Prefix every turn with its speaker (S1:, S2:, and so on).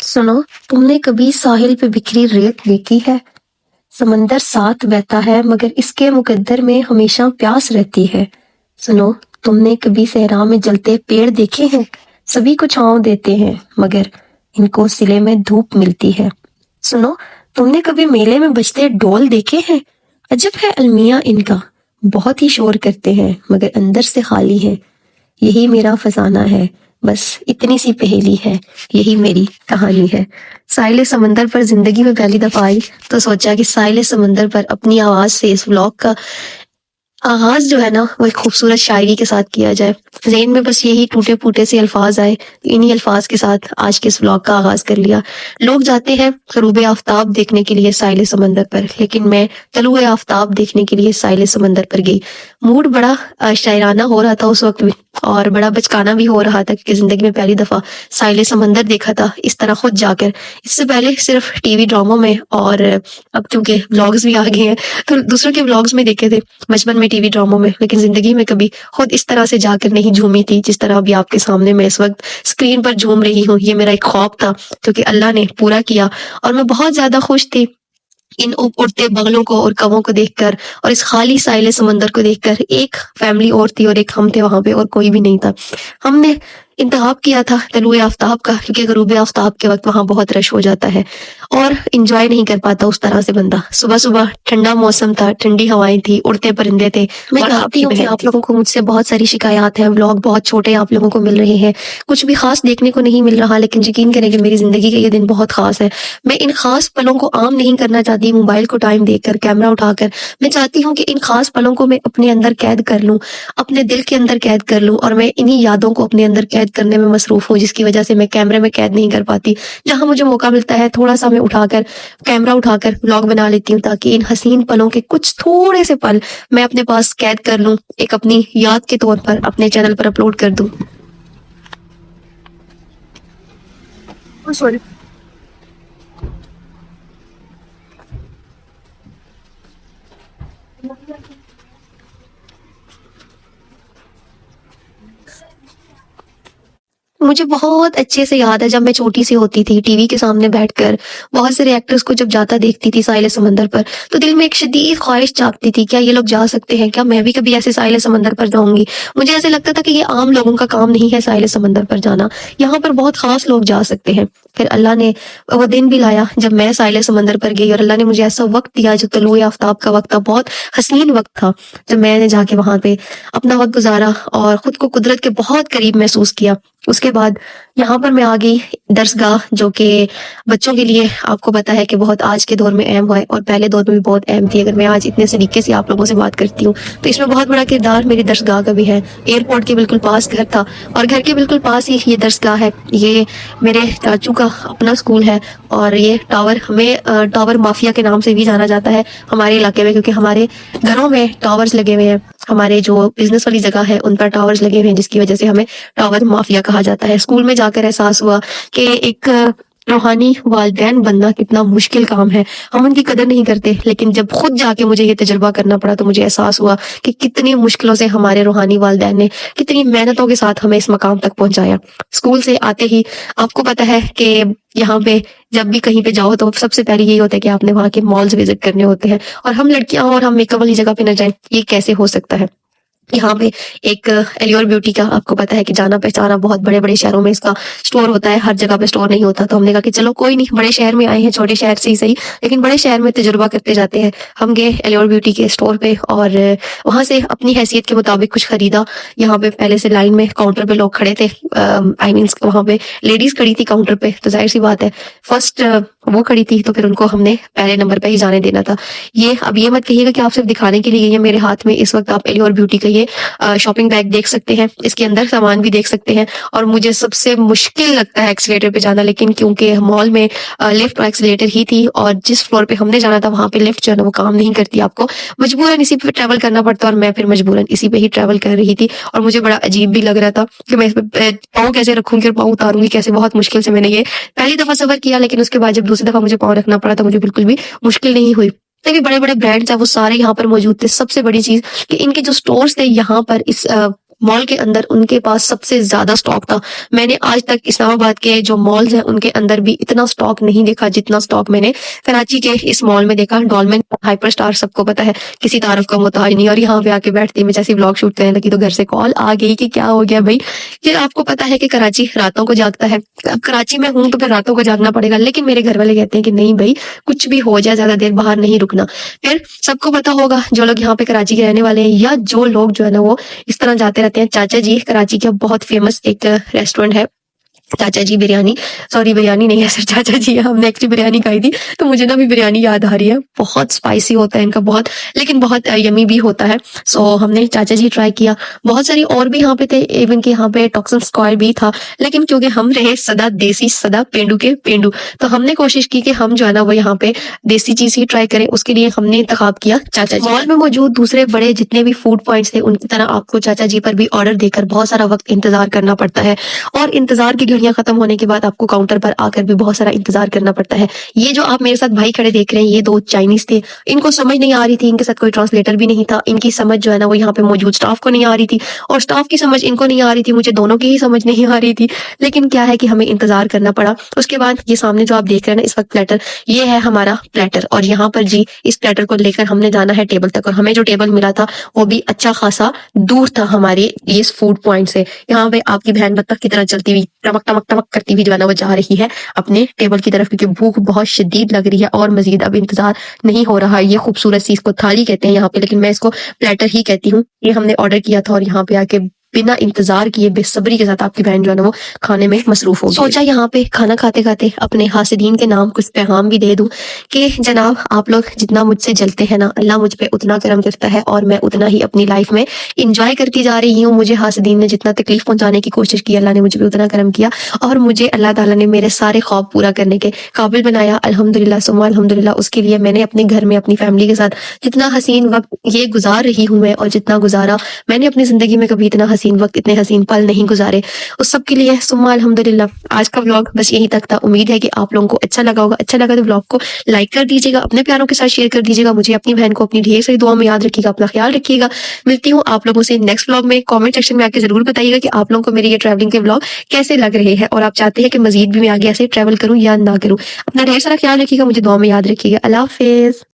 S1: सुनो, तुमने कभी साहिल पे बिखरी रेत देखी है? समंदर साथ बहता है मगर इसके मुकद्दर में हमेशा प्यास रहती है। सुनो, तुमने कभी सहरा में जलते पेड़ देखे हैं? सभी को छांव देते हैं मगर इनको सिले में धूप मिलती है। सुनो, तुमने कभी मेले में बजते ढोल देखे हैं? अजब है अलमिया इनका, बहुत ही शोर करते हैं मगर अंदर से खाली है। यही मेरा फसाना है, बस इतनी सी पहेली है, यही मेरी कहानी है। साहिल समंदर पर जिंदगी में पहली दफा आई तो सोचा कि साहिल समंदर पर अपनी आवाज से इस व्लॉग का आगाज जो है ना वो एक खूबसूरत शायरी के साथ किया जाए। ज़हन में बस यही टूटे फूटे से अल्फाज आए, इन्हीं अल्फाज के साथ आज के इस व्लॉग का आगाज कर लिया। लोग जाते हैं ग़ुरूब आफ्ताब देखने के लिए साहिल समंदर पर, लेकिन मैं तलुए आफ्ताब देखने के लिए साहिल समंदर पर गई। मूड बड़ा शायराना हो रहा था उस वक्त भी, और बड़ा बचकाना भी हो रहा था क्योंकि जिंदगी में पहली दफा साहिल समंदर देखा था इस तरह खुद जाकर। इससे पहले सिर्फ टीवी ड्रामों में, और अब क्योंकि व्लॉग्स भी आ गए हैं तो दूसरों के व्लॉग्स में देखे थे बचपन में टीवी ड्रामों में, लेकिन जिंदगी में कभी खुद इस तरह से जाकर नहीं झूमी थी जिस तरह अभी आपके सामने मैं इस वक्त स्क्रीन पर झूम रही हूँ। ये मेरा एक ख्वाब था जो कि अल्लाह ने पूरा किया और मैं बहुत ज्यादा खुश थी इन उड़ते बगलों को और कवों को देखकर, और इस खाली साहिल समंदर को देखकर। एक फैमिली और थी और एक हम थे वहां पे, और कोई भी नहीं था। हमने इंतखाब किया था तलुए आफ्ताब का क्योंकि ग़ुरूब आफ्ताब के वक्त वहां बहुत रश हो जाता है और इंजॉय नहीं कर पाता उस तरह से बंदा। सुबह सुबह ठंडा मौसम था, ठंडी हवाएं थी, उड़ते परिंदे थे। मैं चाहती हूँ कि आप लोगों को मुझसे बहुत सारी शिकायत है, व्लॉग बहुत छोटे आप लोगों को मिल रहे हैं, कुछ भी खास देखने को नहीं मिल रहा, लेकिन यकीन करें कि मेरी जिंदगी का ये दिन बहुत खास है। मैं इन खास पलों को आम नहीं करना चाहती मोबाइल को टाइम देकर, कैमरा उठाकर। मैं चाहती हूँ कि इन खास पलों को मैं अपने अंदर कैद कर लूँ, अपने दिल के अंदर कैद कर लूँ, और मैं इन्हीं यादों को अपने अंदर कैद करने में मसरूफ हूँ, जिसकी वजह से मैं कैमरे में कैद नहीं कर पाती। जहां मुझे मौका मिलता है थोड़ा सा मैं उठाकर कैमरा उठाकर व्लॉग बना लेती हूँ ताकि इन हसीन पलों के कुछ थोड़े से पल मैं अपने पास कैद कर लूँ, एक अपनी याद के तौर पर अपने चैनल पर अपलोड कर दूँ। सॉरी। मुझे बहुत अच्छे से याद है जब मैं छोटी सी होती थी, टीवी के सामने बैठकर बहुत सारे एक्टर्स को जब जाता देखती थी साहिल समंदर पर, तो दिल में एक शदीद ख्वाहिश जागती थी, क्या ये लोग जा सकते हैं, क्या मैं भी कभी ऐसे साहिल समंदर पर जाऊंगी। मुझे ऐसे लगता था कि ये आम लोगों का काम नहीं है साहिल समंदर पर जाना, यहाँ पर बहुत खास लोग जा सकते हैं। फिर अल्लाह ने वो दिन भी लाया जब मैं साहिल समंदर पर गई, और अल्लाह ने मुझे ऐसा वक्त दिया जो तलुए आफ्ताब का वक्त था, बहुत हसीन वक्त था जब मैंने जाके वहां पे अपना वक्त गुजारा और खुद को कुदरत के बहुत करीब महसूस किया। उसके बाद यहाँ पर मैं आ गई दरसगाह, जो कि बच्चों के लिए आपको पता है कि बहुत आज के दौर में अहम हुआ है और पहले दौर में भी बहुत अहम थी। अगर मैं आज इतने सलीके से आप लोगों से बात करती हूँ तो इसमें बहुत बड़ा किरदार मेरी दरसगाह का भी है। एयरपोर्ट के बिल्कुल पास घर था और घर के बिल्कुल पास ही ये दरसगाह है। ये मेरे चाचू का अपना स्कूल है और ये टावर, हमें टावर माफिया के नाम से भी जाना जाता है हमारे इलाके में, क्योंकि हमारे घरों में टावर्स लगे हुए हैं। हमारे जो बिजनेस वाली जगह है उन पर टावर्स लगे हुए हैं, जिसकी वजह से हमें टावर माफिया कहा जाता है। स्कूल में जाकर एहसास हुआ कि एक रूहानी वालिदैन बनना कितना मुश्किल काम है, हम उनकी कदर नहीं करते। लेकिन जब खुद जाके मुझे ये तजुर्बा करना पड़ा तो मुझे एहसास हुआ कि कितनी मुश्किलों से हमारे रूहानी वालिदैन ने कितनी मेहनतों के साथ हमें इस मकाम तक पहुंचाया। स्कूल से आते ही आपको पता है कि यहाँ पे जब भी कहीं पे जाओ तो सबसे पहले यही होता है कि आपने वहाँ के मॉल्स विजिट करने होते हैं, और हम लड़कियां और हम मेकअप वाली जगह पे न जाए, ये कैसे हो सकता है। यहाँ पे एक एलियोर ब्यूटी का आपको पता है कि जाना पहचाना बहुत बड़े बड़े शहरों में इसका स्टोर होता है, हर जगह पे स्टोर नहीं होता। तो हमने कहा कि चलो कोई नहीं, बड़े शहर में आए हैं, छोटे शहर से ही सही लेकिन बड़े शहर में तजुर्बा करते जाते हैं। हम गए एलियोर ब्यूटी के स्टोर पे और वहां से अपनी हैसियत के मुताबिक कुछ खरीदा। यहाँ पे पहले से लाइन में काउंटर पे लोग खड़े थे, आई मीन वहां पे लेडीज खड़ी थी काउंटर पे, तो जाहिर सी बात है फर्स्ट वो खड़ी थी तो फिर उनको हमने पहले नंबर पे ही जाने देना था। ये अब ये मत कहिएगा कि आप सिर्फ दिखाने के लिए, ये मेरे हाथ में इस वक्त आप एलियोर ब्यूटी का ये शॉपिंग बैग देख सकते हैं, इसके अंदर सामान भी देख सकते हैं। और मुझे सबसे मुश्किल लगता है एक्सीलेटर पे जाना, लेकिन क्योंकि मॉल में लिफ्ट और एक्सीलेटर ही थी और जिस फ्लोर पे हमने जाना था वहां पे लिफ्ट जो है ना वो काम नहीं करती, आपको मजबूरन इसी पे ट्रैवल करना पड़ता। और मैं फिर मजबूरन इसी पे ही ट्रैवल कर रही थी और मुझे बड़ा अजीब भी लग रहा था कि मैं इस पे पाँव कैसे रखूंगी और पाँव उतारूंगी कैसे। बहुत मुश्किल से मैंने ये पहली दफा सफर किया, लेकिन उसके बाद जब दूसरी दफा मुझे पाँव रखना पड़ा तो मुझे बिल्कुल भी मुश्किल नहीं हुई। जितने भी बड़े-बड़े ब्रांड्स हैं वो सारे यहाँ पर मौजूद थे। सबसे बड़ी चीज़ कि इनके जो स्टोर्स थे यहाँ पर इस मॉल के अंदर उनके पास सबसे ज़्यादा स्टॉक था। मैंने आज तक इस्लामाबाद के जो मॉल्स हैं उनके अंदर भी इतना स्टॉक नहीं देखा जितना स्टॉक मैंने कराची के इस मॉल में देखा। डॉलमेन हाइपर स्टार सबको पता है, किसी तारीफ का मोहताज नहीं। और यहाँ पे आके बैठते ही मैं जैसे व्लॉग शूट करने लगी तो घर से कॉल आ गई कि क्या हो गया भाई। फिर आपको पता है कि कराची रातों को जागता है। अब कराची में हूँ तो फिर रातों को जागना पड़ेगा, लेकिन मेरे घर वाले कहते हैं कि नहीं भाई, कुछ भी हो जाए ज्यादा देर बाहर नहीं रुकना। फिर सबको पता होगा जो लोग यहाँ पे कराची के रहने वाले हैं या जो लोग जो है ना वो इस तरह जाते रहते हैं, चाचा जी कराची का बहुत फेमस एक रेस्टोरेंट है चाचा जी बिरयानी। सॉरी बिरयानी नहीं है सर, चाचा जी है। हमने एक्चुअली बिरयानी खाई थी तो मुझे ना अभी बिरयानी याद आ रही है। बहुत स्पाइसी होता है इनका, बहुत, लेकिन बहुत यमी भी होता है। सो हमने चाचा जी ट्राई किया। बहुत सारी और भी यहाँ पे थे, इवन कि यहाँ पे टॉक्सन स्क्वायर भी था, लेकिन क्योंकि हम रहे सदा देसी सदा पेंडू के पेंडू, तो हमने कोशिश की कि हम जो है ना वो यहाँ पे देसी चीज ही ट्राई करें। उसके लिए हमने इंतखाब किया चाचा जी। मॉल में मौजूद दूसरे बड़े जितने भी फूड पॉइंट्स थे उनकी तरह आपको चाचा जी पर भी ऑर्डर देकर बहुत सारा वक्त इंतजार करना पड़ता है, और इंतजार की घड़ियां खत्म होने के बाद आपको काउंटर पर आकर भी बहुत सारा इंतजार करना पड़ता है। ये जो आप मेरे साथ भाई खड़े देख रहे हैं, ये दो चाइनीज थे। इनको समझ नहीं आ रही थी, इनके साथ कोई ट्रांसलेटर भी नहीं था। इनकी समझ जो है ना वो यहाँ पे मौजूद स्टाफ को नहीं आ रही थी, और स्टाफ की समझ इनको नहीं आ रही थी। मुझे दोनों की ही समझ नहीं आ रही थी, लेकिन क्या है कि हमें इंतजार करना पड़ा। उसके बाद ये सामने जो आप देख रहे हैं ना इस वक्त प्लेटर, ये है हमारा प्लेटर, और यहाँ पर जी इस प्लेटर को लेकर हमने जाना है टेबल तक। और हमें जो टेबल मिला था वो भी अच्छा खासा दूर था हमारे इस फूड पॉइंट से। यहाँ पे आपकी बहन बत्तख की तरह चलती हुई टमक टमक टमक करती हुई जो है ना वो जा रही है अपने टेबल की तरफ, क्योंकि भूख बहुत शदीद लग रही है और मजीद अब इंतजार नहीं हो रहा। ये खूबसूरत सी इसको थाली कहते हैं यहाँ पे, लेकिन मैं इसको प्लेटर ही कहती हूँ। ये हमने ऑर्डर किया था और यहाँ पे आके बिना इंतजार किए बेसब्री के साथ आपकी बहन जो है ना वो खाने में मसरूफ हो गई। सोचा यहाँ पे खाना खाते खाते अपने हासिदीन के नाम कुछ पैगाम भी दे दूं कि जनाब आप लोग जितना मुझसे जलते हैं ना, अल्लाह मुझ पे उतना करम करता है और मैं उतना ही अपनी लाइफ में इंजॉय करती जा रही हूँ। मुझे हासिदीन ने जितना तकलीफ पहुंचाने की कोशिश की, अल्लाह ने मुझे भी उतना करम किया, और मुझे अल्लाह ताला ने मेरे सारे ख्वाब पूरा करने के काबिल बनाया। अल्हम्दुलिल्लाह सुम्मा अल्हम्दुलिल्लाह। उसके लिए मैंने अपने घर में अपनी फैमिली के साथ जितना हसीन वक्त ये गुजार रही हूँ मैं, और जितना गुजारा मैंने अपनी जिंदगी में कभी इतना हसीन वक्त, इतने हसीन पल नहीं गुजारे। उस सब के लिए सुम्मा अल्हम्दुलिल्लाह। आज का व्लॉग बस यही तक था। उम्मीद है कि आप लोगों को अच्छा लगा होगा। अच्छा लगा तो व्लॉग को लाइक कर दीजिएगा, अपने प्यारों के साथ शेयर कर दीजिएगा। मुझे अपनी बहन को अपनी ढेर सारी दुआ में याद रखिएगा, अपना ख्याल रखिएगा। मिलती हूँ आप लोगों से नेक्स्ट व्लॉग में। कमेंट सेक्शन में आके जरूर बताइएगा कि आप लोगों को मेरे ये ट्रैवलिंग के व्लॉग कैसे लग रहे हैं, और आप चाहते हैं कि मजीद भी मैं आगे ऐसे ट्रैवल करूँ या ना करूँ। अपना ढेर सारा ख्याल रखिएगा, मुझे दुआ में याद रखिएगा। अल्लाह हाफिज।